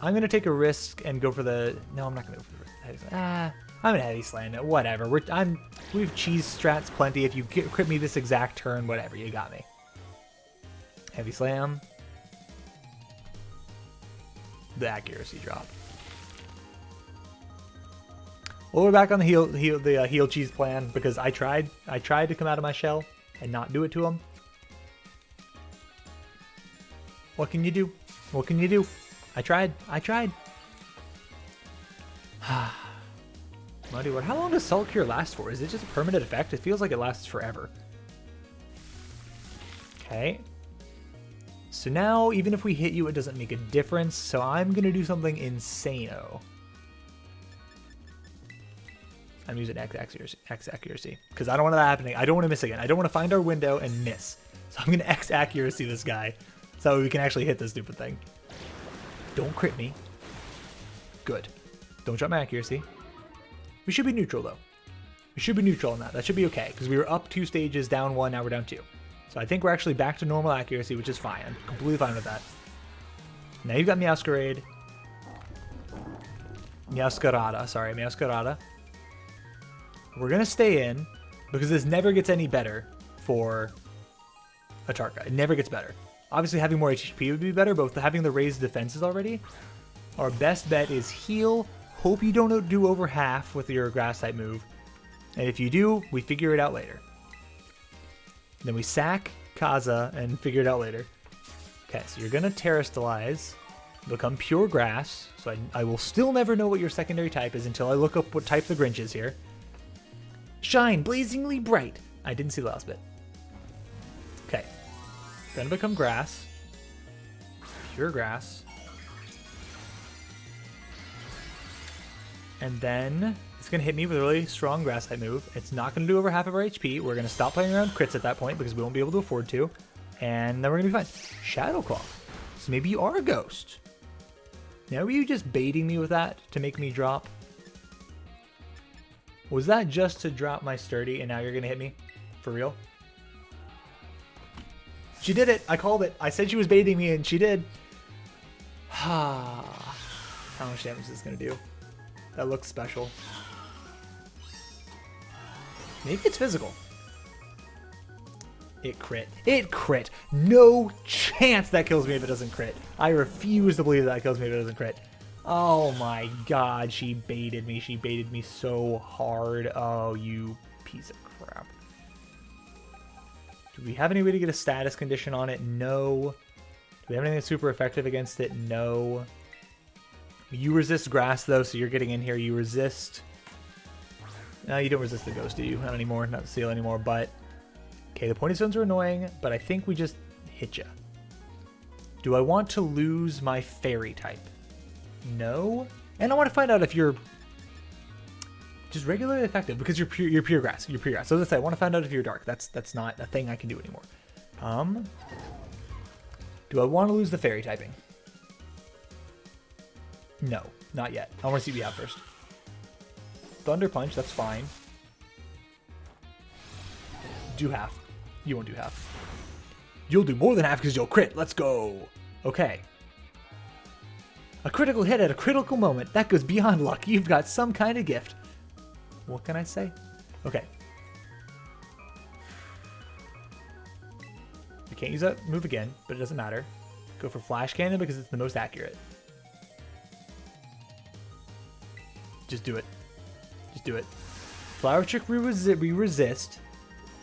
I'm going to take a risk and go for the... No, I'm not going to go for the Heavy Slam. I'm going to Heavy Slam it. Whatever. We've cheese strats plenty. If you crit me this exact turn, whatever. You got me. Heavy Slam. The accuracy drop. Well, we're back on the heal cheese plan because I tried to come out of my shell and not do it to him. What can you do? What can you do? I tried. Muddy Ward. How long does Salt Cure last for? Is it just a permanent effect? It feels like it lasts forever. Okay. So now, even if we hit you, it doesn't make a difference. So I'm going to do something insano. I'm using X accuracy because I don't want that happening. I don't want to miss again. I don't want to find our window and miss. So I'm going to X accuracy this guy so we can actually hit this stupid thing. Don't crit me. Good. Don't drop my accuracy. We should be neutral though. We should be neutral on that. That should be okay because we were up 2 stages, down 1, now we're down 2. So I think we're actually back to normal accuracy, which is fine. I'm completely fine with that. Now you've got Meowscarada. Sorry, Meowscarada. We're going to stay in because this never gets any better for a Tarka. It never gets better. Obviously, having more HP would be better, but with having the raised defenses already, our best bet is heal. Hope you don't do over half with your grass type move. And if you do, we figure it out later. Then we sack Kaza and figure it out later. Okay, so you're going to Terrastalize, become pure grass. So I will still never know what your secondary type is until I look up what type the Grinch is here. Shine blazingly bright. I didn't see the last bit. Okay. Gonna become grass. Pure grass. And then it's gonna hit me with a really strong grass type move. It's not gonna do over half of our HP. We're gonna stop playing around crits at that point because we won't be able to afford to. And then we're gonna be fine. Shadow Claw. So maybe you are a ghost. Now were you just baiting me with that to make me drop? Was that just to drop my sturdy and now you're going to hit me? For real? She did it. I called it. I said she was baiting me and she did. How much damage is this going to do? That looks special. Maybe it's physical. It crit. It crit. No chance that kills me if it doesn't crit. I refuse to believe that kills me if it doesn't crit. Oh my god, she baited me. She baited me so hard. Oh, you piece of crap. Do we have any way to get a status condition on it? No. Do we have anything that's super effective against it? No. You resist grass, though, so you're getting in here. You resist... No, you don't resist the ghost, do you? Not anymore. Not the seal anymore, but... Okay, the pointy stones are annoying, but I think we just hit ya. Do I want to lose my fairy type? No. And I want to find out if you're just regularly effective because you're pure grass. You're pure grass. So let's say I want to find out if you're dark. That's not a thing I can do anymore. Do I want to lose the fairy typing? No, not yet. I want to see what you have first. Thunder Punch, that's fine. Do half. You won't do half. You'll do more than half because you'll crit. Let's go. Okay. A critical hit at a critical moment. That goes beyond luck. You've got some kind of gift. What can I say? Okay. I can't use that move again, but it doesn't matter. Go for Flash Cannon because it's the most accurate. Just do it. Just do it. Flower Chick we resist.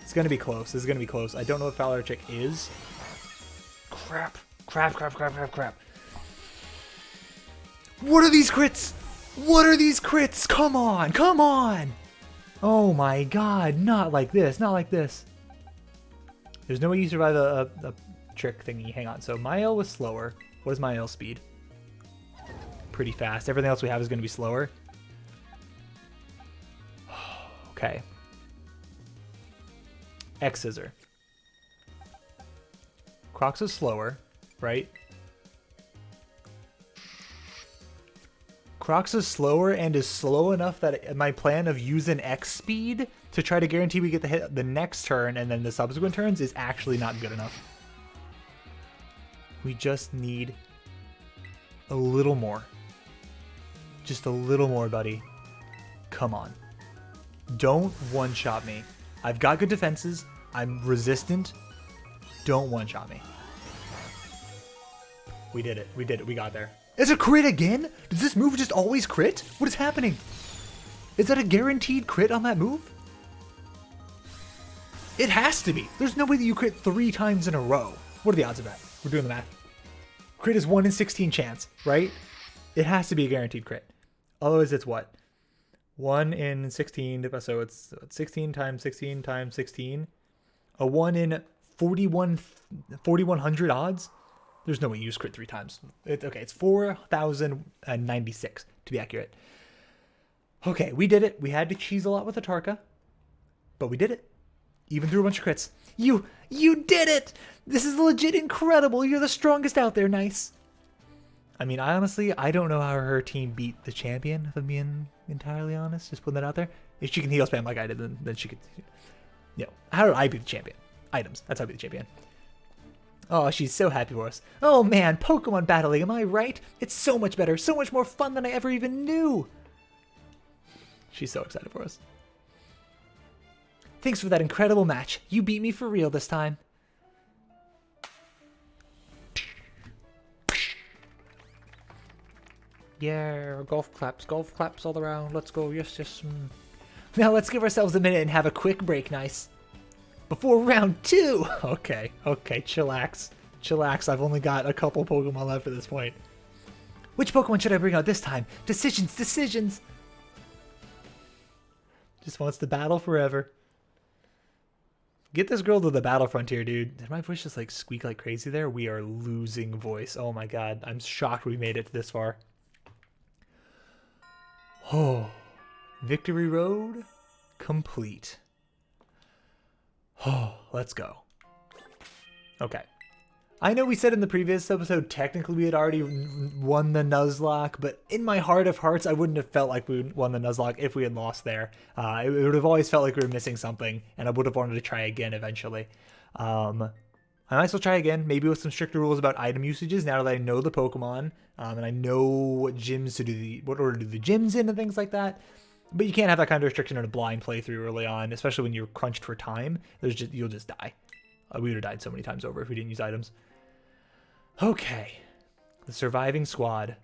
It's going to be close. This is going to be close. I don't know what Flower Chick is. Crap. Crap. What are these crits? What are these crits? Come on. Come on. Oh my god. Not like this. Not like this. There's no way you survive a trick thingy. Hang on. So my L was slower. What is my L speed? Pretty fast. Everything else we have is going to be slower. Okay. X Scissor. Crocs is slower, right? Crocs is slower and is slow enough that my plan of using X speed to try to guarantee we get the hit the next turn and then the subsequent turns is actually not good enough. We just need a little more. Just a little more, buddy. Come on. Don't one-shot me. I've got good defenses. I'm resistant. Don't one-shot me. We did it. We did it. We got there. It's a crit again? Does this move just always crit? What is happening? Is that a guaranteed crit on that move? It has to be. There's no way that you crit 3 times in a row. What are the odds of that? We're doing the math. Crit is 1 in 16 chance, right? It has to be a guaranteed crit. Otherwise, it's what? 1 in 16, so it's 16 times 16 times 16. A 1 in 4,100 odds? There's no way you use crit 3 times. Okay, it's 4,096 to be accurate. Okay, we did it. We had to cheese a lot with Atarka, but we did it. Even through a bunch of crits. You did it! This is legit incredible. You're the strongest out there, Nyce. I mean, I don't know how her team beat the champion, if I'm being entirely honest. Just putting that out there. If she can heal spam like I did, then she could. You know, how did I beat the champion? Items. That's how I beat the champion. Oh, she's so happy for us. Oh man, Pokemon battling, am I right? It's so much better, so much more fun than I ever even knew. She's so excited for us. Thanks for that incredible match. You beat me for real this time. Yeah, golf claps all around. Let's go, yes. Now let's give ourselves a minute and have a quick break, Nyce. Before round 2! Okay, chillax. I've only got a couple Pokemon left at this point. Which Pokemon should I bring out this time? Decisions! Just wants to battle forever. Get this girl to the battle frontier, dude. Did my voice just like squeak like crazy there? We are losing voice. Oh my god. I'm shocked we made it this far. Oh. Victory Road complete. Oh, let's go. Okay. I know we said in the previous episode, technically we had already won the Nuzlocke, but in my heart of hearts, I wouldn't have felt like we won the Nuzlocke if we had lost there. It would have always felt like we were missing something, and I would have wanted to try again eventually. I might still try again, maybe with some stricter rules about item usages, now that I know the Pokemon, and I know what gyms to do, what order to do the gyms in and things like that. But you can't have that kind of restriction in a blind playthrough early on, especially when you're crunched for time. You'll just die. We would have died so many times over if we didn't use items. Okay. The surviving squad.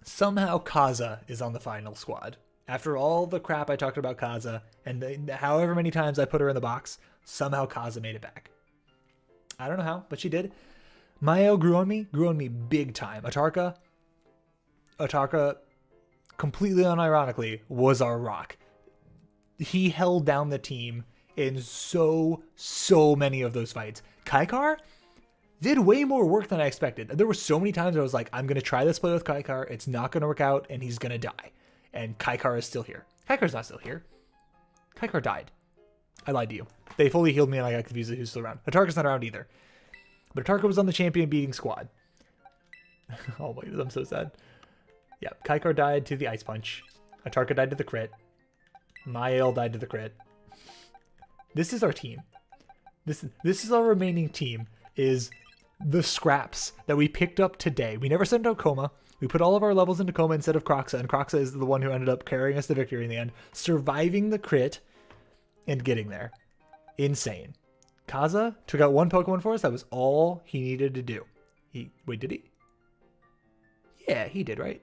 Somehow Kaza is on the final squad. After all the crap I talked about Kaza, and however many times I put her in the box, somehow Kaza made it back. I don't know how, but she did. Mayo grew on me big time. Atarka, completely unironically, was our rock. He held down the team in so many of those fights. Kaikar did way more work than I expected. There were so many times I was like, I'm going to try this play with Kaikar. It's not going to work out, and he's going to die. And Kaikar is still here. Kaikar's not still here. Kaikar died. I lied to you. They fully healed me, and I got confused who's still around. Atarka's not around either. But Atarka was on the champion beating squad. Oh my god, I'm so sad. Yeah, Kaikar died to the Ice Punch. Atarka died to the crit. Mael died to the crit. This is our team. This is our remaining team, is the scraps that we picked up today. We never sent out Coma. We put all of our levels into Coma instead of Croxa, and Croxa is the one who ended up carrying us to victory in the end, surviving the crit and getting there. Insane. Kaza took out one Pokemon for us. That was all he needed to do. Wait, did he? Yeah, he did, right?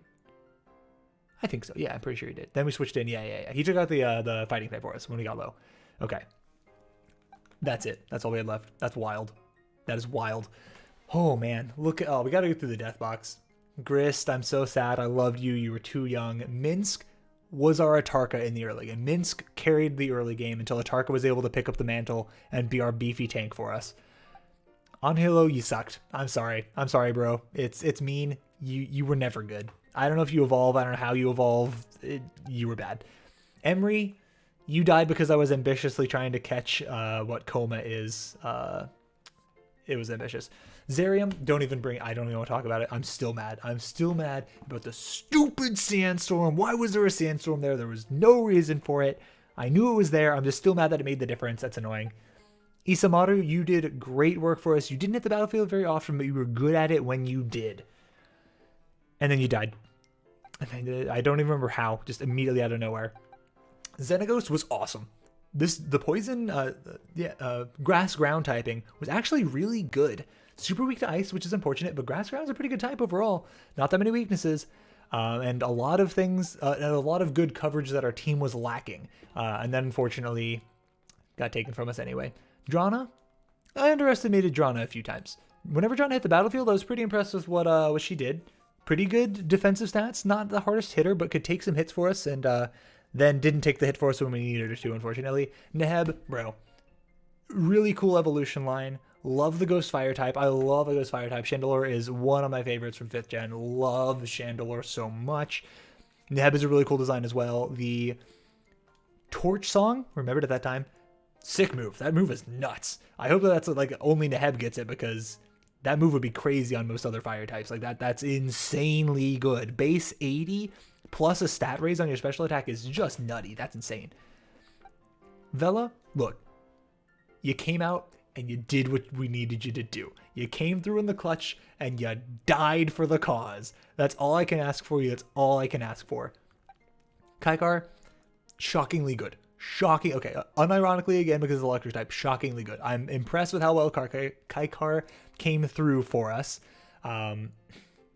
I think so. Yeah, I'm pretty sure he did. Then we switched in. Yeah. He took out the fighting type for us when we got low. Okay. That's it. That's all we had left. That's wild. That is wild. Oh, man. Look at... Oh, we got to go through the death box. Grist, I'm so sad. I loved you. You were too young. Minsk was our Atarka in the early game. Minsk carried the early game until Atarka was able to pick up the mantle and be our beefy tank for us. Angelo, you sucked. I'm sorry. I'm sorry, bro. It's mean. You were never good. I don't know if you evolve. I don't know how you evolve. You were bad. Emery, you died because I was ambitiously trying to catch what Coma is. It was ambitious. Zerium, I don't even want to talk about it. I'm still mad. I'm still mad about the stupid sandstorm. Why was there a sandstorm there? There was no reason for it. I knew it was there. I'm just still mad that it made the difference. That's annoying. Isamaru, you did great work for us. You didn't hit the battlefield very often, but you were good at it when you did. And then you died. And I don't even remember how, just immediately out of nowhere. Xenagos was awesome. The poison, grass ground typing was actually really good. Super weak to ice, which is unfortunate, but grass ground's a pretty good type overall. Not that many weaknesses. And a lot of things, and a lot of good coverage that our team was lacking. And then unfortunately got taken from us anyway. Drana, I underestimated Drana a few times. Whenever Drana hit the battlefield, I was pretty impressed with what she did. Pretty good defensive stats, not the hardest hitter, but could take some hits for us, and then didn't take the hit for us when we needed her to, unfortunately. Neheb, bro, really cool evolution line. Love the Ghost Fire type. I love a Ghost Fire type. Chandelure is one of my favorites from 5th gen. Love Chandelure so much. Neheb is a really cool design as well. The Torch Song, remembered at that time, sick move. That move is nuts. I hope that's like only Neheb gets it, because that move would be crazy on most other fire types. Like that's insanely good. Base 80 plus a stat raise on your special attack is just nutty. That's insane. Vela, look, you came out and you did what we needed you to do. You came through in the clutch and you died for the cause. That's all I can ask for you. That's all I can ask for. Kaikar, shockingly good. Shocking. Okay, unironically again because of the electric type, shockingly good. I'm impressed with how well Kaikar came through for us.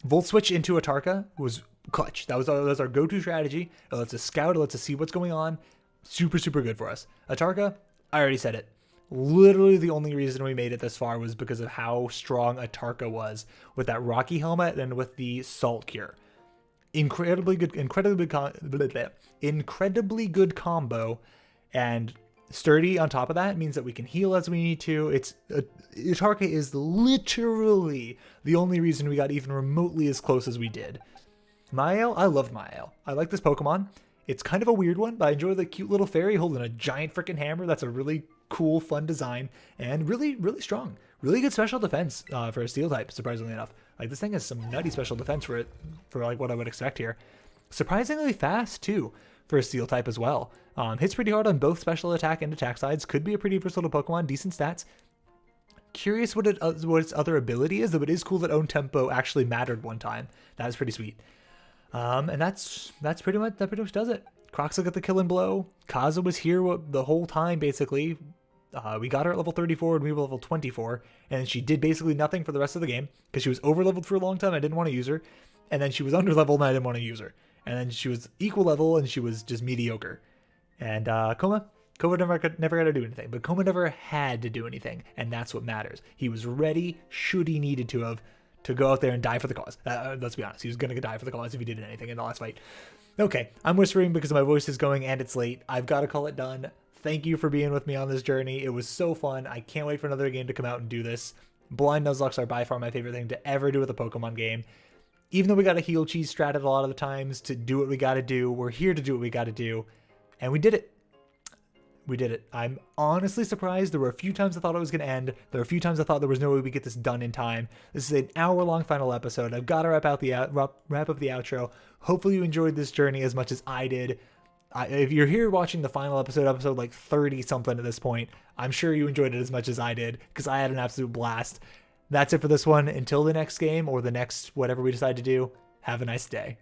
Volt switch into Atarka was clutch. That was our go-to strategy. It lets us scout. It lets us see what's going on. Super, super good for us. Atarka, I already said it. Literally the only reason we made it this far was because of how strong Atarka was with that Rocky helmet and with the Salt Cure. Incredibly good combo, and sturdy on top of that means that we can heal as we need to. Atarka is literally the only reason we got even remotely as close as we did. Mael, I loved Mael. I like this Pokemon. It's kind of a weird one, but I enjoy the cute little fairy holding a giant freaking hammer. That's a really cool, fun design, and really, really strong. Really good special defense for a steel type, surprisingly enough. Like, this thing has some nutty special defense for like what I would expect here. Surprisingly fast too for a steel type as well. Hits pretty hard on both special attack and attack sides. Could be a pretty versatile Pokemon. Decent stats. Curious what its other ability is, though it is cool that own tempo actually mattered one time. That was pretty sweet. And that's pretty much does it. Croxel got the kill and blow. Kaza was here the whole time basically. We got her at level 34 and we were level 24, and she did basically nothing for the rest of the game because she was over leveled for a long time. I didn't want to use her, and then she was under leveled and I didn't want to use her, and then she was equal level and she was just mediocre. And Koma never got to do anything, but Koma never had to do anything, and that's what matters. He was ready, should he needed to have, to go out there and die for the cause. Let's be honest, he was gonna die for the cause if he did anything in the last fight. Okay, I'm whispering because my voice is going and it's late. I've got to call it done. Thank you for being with me on this journey. It was so fun. I can't wait for another game to come out and do this. Blind Nuzlocks are by far my favorite thing to ever do with a Pokemon game. Even though we got to heal cheese strat it a lot of the times to do what we got to do, we're here to do what we got to do. And we did it. We did it. I'm honestly surprised. There were a few times I thought it was going to end. There were a few times I thought there was no way we get this done in time. This is an hour-long final episode. I've got to wrap up the outro. Hopefully you enjoyed this journey as much as I did. If you're here watching the final episode like 30 something at this point, I'm sure you enjoyed it as much as I did, because I had an absolute blast. That's it for this one. Until the next game or the next whatever we decide to do, have a nice day.